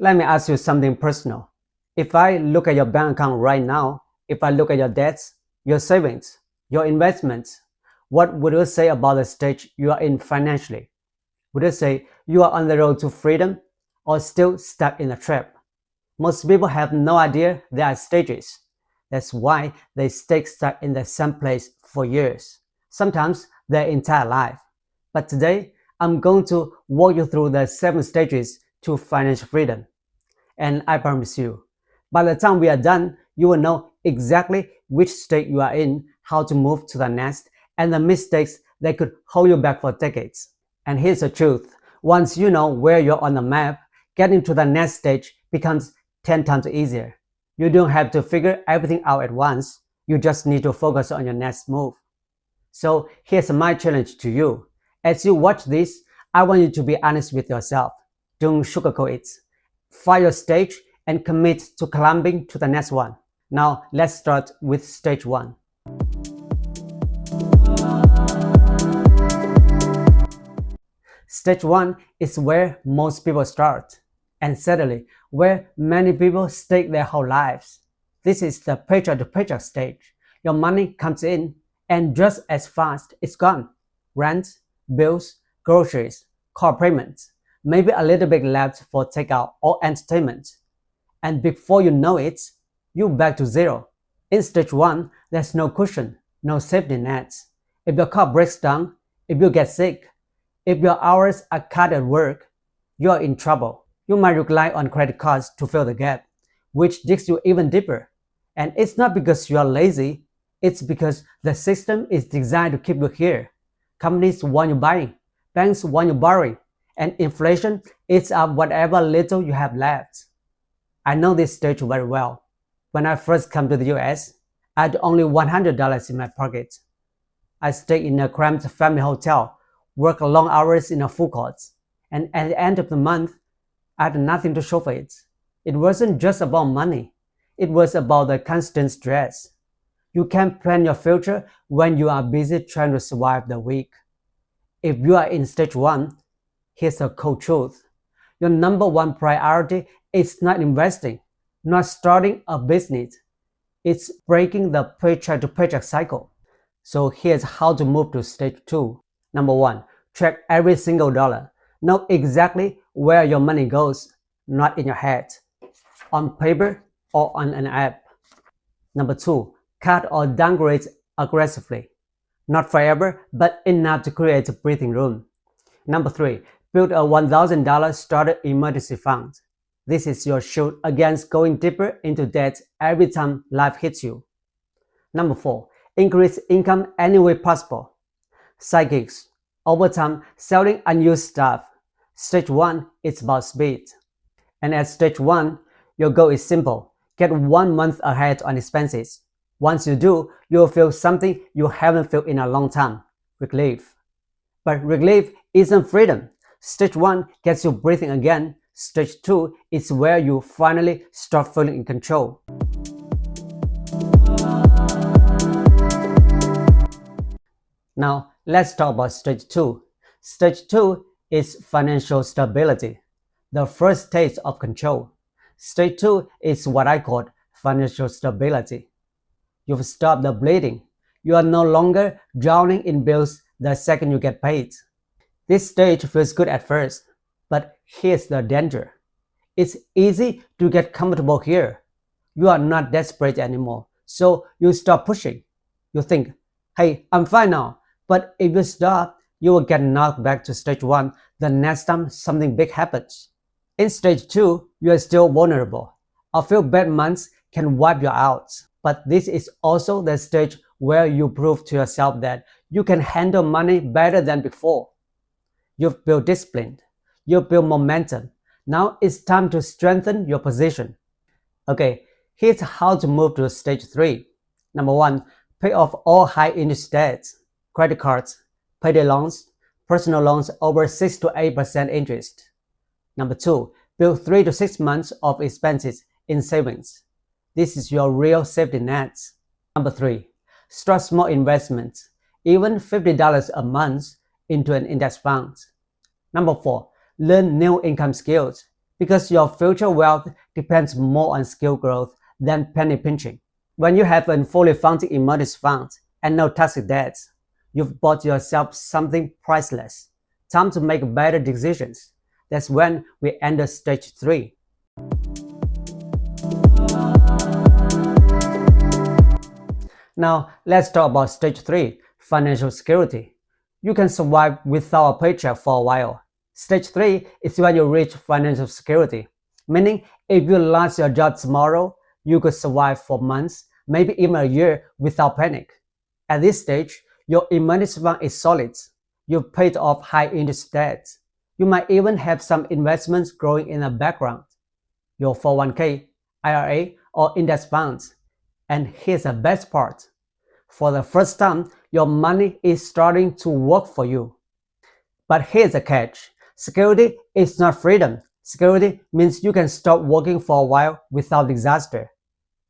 Let me ask you something personal. If I look at your bank account right now, if I look at your debts, your savings, your investments, what would you say about the stage you are in financially? Would you say you are on the road to freedom or still stuck in a trap? Most people have no idea there are stages. That's why they stay stuck in the same place for years, sometimes their entire life. But today, I'm going to walk you through the 7 stages to financial freedom. And I promise you, by the time we are done, you will know exactly which state you are in, how to move to the next, and the mistakes that could hold you back for decades. And here's the truth. Once you know where you're on the map, getting to the next stage becomes 10 times easier. You don't have to figure everything out at once. You just need to focus on your next move. So here's my challenge to you. As you watch this, I want you to be honest with yourself. Don't sugarcoat it. Find your stage and commit to climbing to the next one. Now let's start with stage 1. Stage 1 is where most people start, and sadly, where many people stay their whole lives. This is the paycheck-to-paycheck stage. Your money comes in, and just as fast it's gone. Rent, bills, groceries, car payments, maybe a little bit left for takeout or entertainment. And before you know it, you're back to zero. In stage 1, there's no cushion, no safety nets. If your car breaks down, if you get sick, if your hours are cut at work, you are in trouble. You might rely on credit cards to fill the gap, which digs you even deeper. And it's not because you are lazy, it's because the system is designed to keep you here. Companies want you buying, banks want you borrowing, and inflation eats up whatever little you have left. I know this stage very well. When I first came to the US, I had only $100 in my pocket. I stayed in a cramped family hotel, worked long hours in a food court, and at the end of the month, I had nothing to show for it. It wasn't just about money. It was about the constant stress. You can't plan your future when you are busy trying to survive the week. If you are in stage 1, here's a cold truth. Your number one priority is not investing, not starting a business. It's breaking the paycheck-to-paycheck cycle. So here's how to move to stage 2. Number 1, track every single dollar. Know exactly where your money goes, not in your head, on paper or on an app. Number 2, cut or downgrade aggressively. Not forever, but enough to create a breathing room. Number 3, build a $1,000 starter emergency fund. This is your shield against going deeper into debt every time life hits you. Number 4, increase income any way possible. Side gigs, overtime, selling unused stuff. Stage 1 is about speed. And at stage 1, your goal is simple. Get 1 month ahead on expenses. Once you do, you'll feel something you haven't felt in a long time, relief. But relief isn't freedom. Stage 1 gets you breathing again. Stage 2 is where you finally start feeling in control. Now, let's talk about stage 2. Stage 2 is financial stability, the first taste of control. Stage 2 is what I call financial stability. You've stopped the bleeding. You are no longer drowning in bills the second you get paid. This stage feels good at first, but here's the danger. It's easy to get comfortable here. You are not desperate anymore, so you stop pushing. You think, hey, I'm fine now. But if you stop, you will get knocked back to stage 1 the next time something big happens. In stage 2, you are still vulnerable. A few bad months can wipe you out. But this is also the stage where you prove to yourself that you can handle money better than before. You've built discipline. You've built momentum. Now it's time to strengthen your position. Okay, here's how to move to stage 3. Number 1, pay off all high-interest debts. Credit cards, payday loans, personal loans over 6 to 8% interest. Number 2, build 3 to 6 months of expenses in savings. This is your real safety net. Number 3, start small investments, even $50 a month into an index fund. Number 4, learn new income skills. because your future wealth depends more on skill growth than penny pinching. When you have a fully funded emergency fund and no tax debts, you've bought yourself something priceless. Time to make better decisions. That's when we enter stage 3. Now, let's talk about stage 3, financial security. You can survive without a paycheck for a while. Stage 3 is when you reach financial security, meaning if you lost your job tomorrow, you could survive for months, maybe even a year without panic. At this stage, your emergency fund is solid. You've paid off high-interest debts. You might even have some investments growing in the background. Your 401k, IRA, or index funds. And here's the best part. For the first time, your money is starting to work for you. But here's the catch. Security is not freedom. Security means you can stop working for a while without disaster.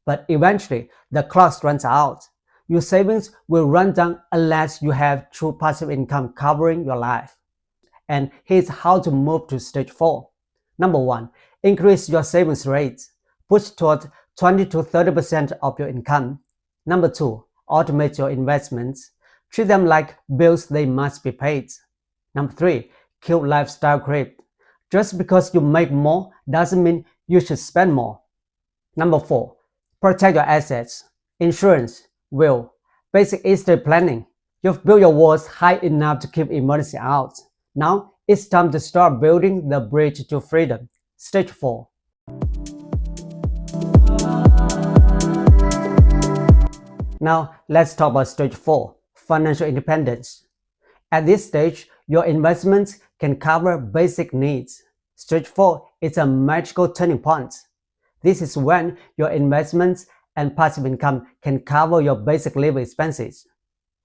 But eventually, the clock runs out. Your savings will run down unless you have true passive income covering your life. And here's how to move to stage 4. Number 1. Increase your savings rate. Push toward 20 to 30% of your income. Number 2. Automate your investments. Treat them like bills they must be paid. Number 3. Kill lifestyle creep. Just because you make more doesn't mean you should spend more. Number 4. Protect your assets. Insurance, will, basic estate planning. You've built your walls high enough to keep emergency out. Now it's time to start building the bridge to freedom. Stage 4. Now let's talk about stage 4, financial independence. At this stage, your investments can cover basic needs. Stage 4 is a magical turning point. This is when your investments and passive income can cover your basic living expenses,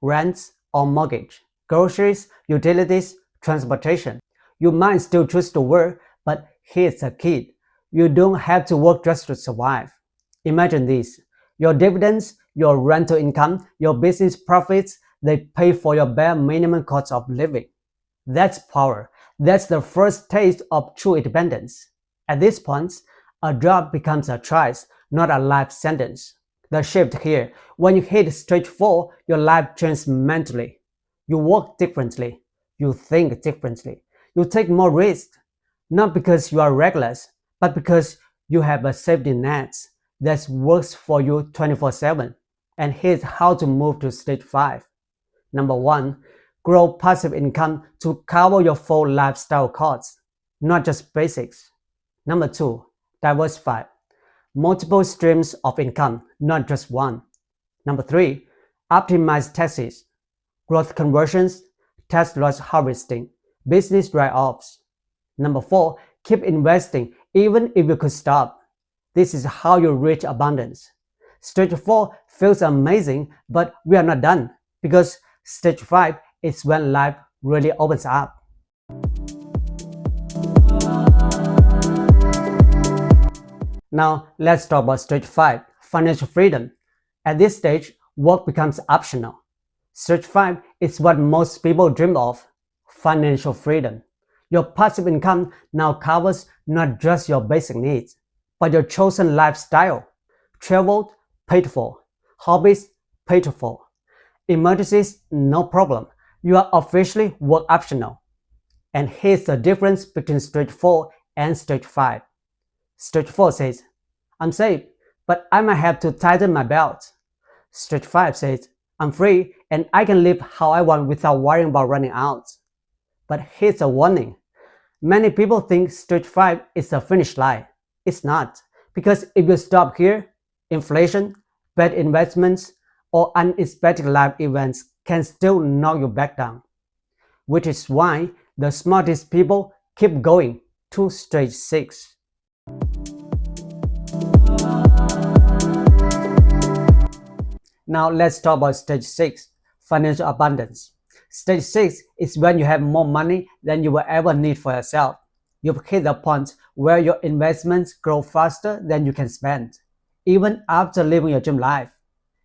rent or mortgage, groceries, utilities, transportation. You might still choose to work, but here's the key. You don't have to work just to survive. Imagine this. Your dividends, your rental income, your business profits, they pay for your bare minimum cost of living. That's power. That's the first taste of true independence. At this point, a job becomes a choice, not a life sentence. The shift here, when you hit stage 4, your life changes mentally. You work differently. You think differently. You take more risks. Not because you are reckless, but because you have a safety net that works for you 24/7. And here's how to move to stage 5. Number 1. Grow passive income to cover your full lifestyle costs, not just basics. Number 2. Diversify. Multiple streams of income, not just one. Number 3. Optimize taxes. Growth conversions, tax loss harvesting, business write-offs. Number 4. Keep investing even if you could stop. This is how you reach abundance. Stage 4 feels amazing, but we are not done, because stage 5 is when life really opens up. Now let's talk about stage 5, financial freedom. At this stage, work becomes optional. Stage 5 is what most people dream of, financial freedom. Your passive income now covers not just your basic needs, but your chosen lifestyle. Travel, paid for. Hobbies, paid for. Emergencies, no problem. You are officially work optional. And here's the difference between stage 4 and stage 5. Stage 4 says, I'm safe, but I might have to tighten my belt. Stage 5 says, I'm free and I can live how I want without worrying about running out. But here's a warning. Many people think stage 5 is the finish line. It's not, because if you stop here, inflation, bad investments, or unexpected life events can still knock you back down. Which is why the smartest people keep going to stage 6. Now let's talk about stage 6, financial abundance. Stage 6 is when you have more money than you will ever need for yourself. You've hit the point where your investments grow faster than you can spend. Even after living your dream life,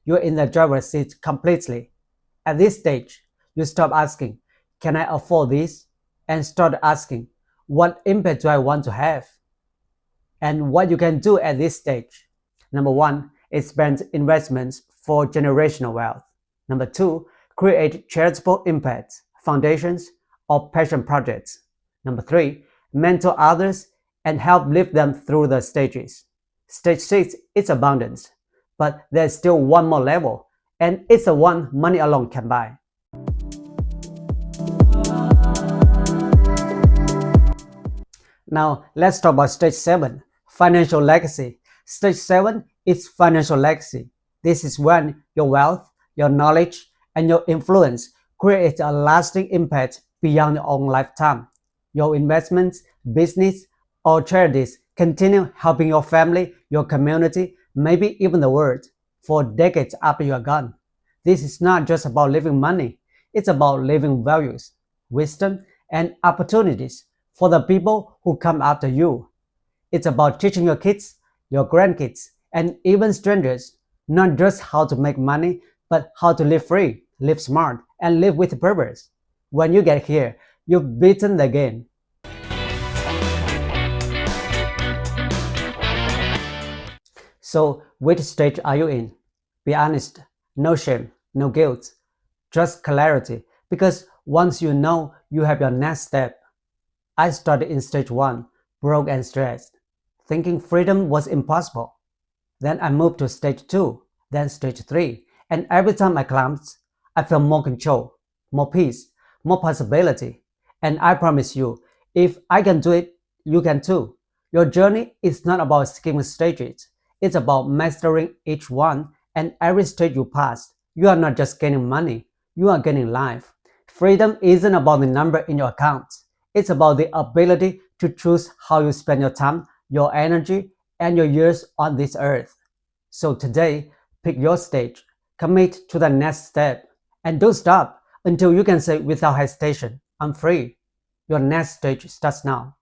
you're in the driver's seat completely. At this stage, you stop asking, can I afford this? And start asking, what impact do I want to have? and what you can do at this stage. Number one, expand investments for generational wealth. Number two, create charitable impacts, foundations, or passion projects. Number three, mentor others and help lift them through the stages. Stage 6 is abundance, but there's still one more level, and it's the one money alone can buy. Now, let's talk about stage 7, financial legacy. Stage 7 is financial legacy. This is when your wealth, your knowledge, and your influence create a lasting impact beyond your own lifetime. Your investments, business, or charities continue helping your family, your community, maybe even the world for decades after you are gone. This is not just about leaving money, it's about leaving values, wisdom, and opportunities for the people who come after you. It's about teaching your kids, your grandkids, and even strangers not just how to make money, but how to live free, live smart, and live with purpose. When you get here, you've beaten the game. So, which stage are you in? Be honest, no shame, no guilt, just clarity. Because once you know, you have your next step. I started in stage 1, broke and stressed, thinking freedom was impossible. Then I moved to stage 2, then stage 3, and every time I climbed, I felt more control, more peace, more possibility. And I promise you, if I can do it, you can too. Your journey is not about skipping stages, it's about mastering each one, and every stage you pass, you are not just gaining money, you are gaining life. Freedom isn't about the number in your account. It's about the ability to choose how you spend your time, your energy, and your years on this earth. So today, pick your stage, commit to the next step, and don't stop until you can say without hesitation, I'm free. Your next stage starts now.